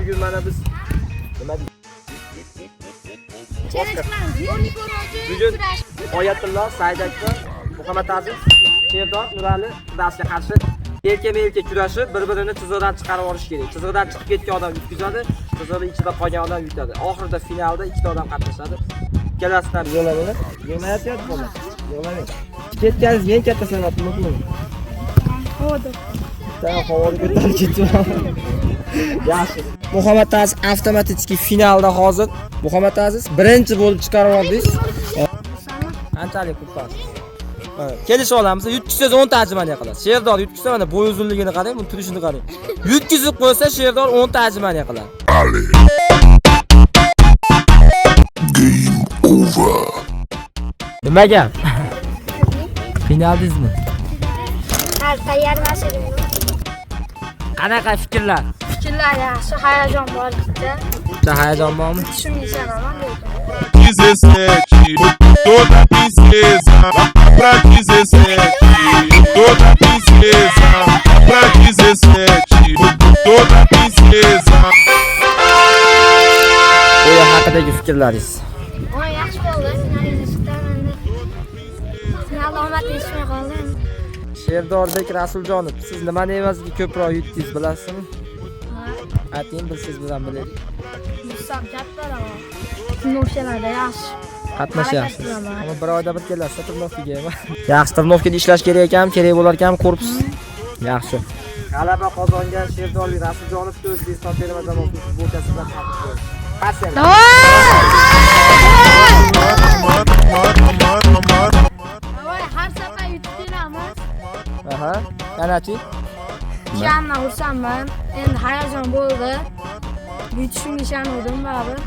bugun mana biz nima deymiz? Bugun Oyatulloh, Saidakbar, Muhammad Aziz, Sherdor, Nurali Qudasiga qarshi elka-melka kurashib, bir-birini chiziqdan chiqarib olish kerak. Chiziqdan chiqib ketgan odam yutqizadi, chiziqning ichida qolgan odam yutadi. Oxirida finalda ikkita odam qatnashadi. Ikkalasidan yo'ladi. Yo'layapti bola. Yo'lamaydi. Ketganingiz eng katta san'at nima? Hodi. Sen havoga ko'tarib ketding. Yaxshi. Muhammad Aziz avtomatik finalda hozir Muhammad Aziz birinchi bo'lib chiqarib oldingiz. Qanchalik qutqar? Kelishib olamiz. Yutkizsangiz 10 ta ajmaniya qiladi. Sherdor yutkizsa mana bo'y uzunligini qarang, buni turishini qarang. Yutkizib qo'ysa Sherdor 10 ta ajmaniya qiladi. Game over. Nima gap? Finaldingizmi? Ha, tayyorlashdim. Qanaqa fikrlar? Fikrlar yaxshi, hayajon bor bitta. Bitta hayajon bormi? Tushunmayman lekin. 17, toda princesa, pra 17, toda princesa, pra 17, toda princesa. O'yin haqidagi fikrlaringiz. O'yin yaxshi bo'ldi. Finalda omad yetishmay qoldi. Sherdorbek Rasuljonov, siz nimani evaziga ko'proq yutdingiz bilasizmi? Ayting, bilsangiz bilan bilaylik. Musav kattalar. O'shalarda yaxshi. Qatnashyapsiz. Ammo bir oyda bir kelasiz turnovkaga. Yaxshi, turnovkada ishlash kerak ekan, kerak bo'lar ekan, korpus. Yaxshi. G'alaba qozongan Sherdorbek Rasuljonovga O'zbekiston terma jamoasi futbolchisi bilan tabriklaymiz. Pasel. Har safar yutib kelamiz. Aha. Qanachi? Shanna ursanman. Endi hayajon bo'ldi. Yutishimga ishondim baribir.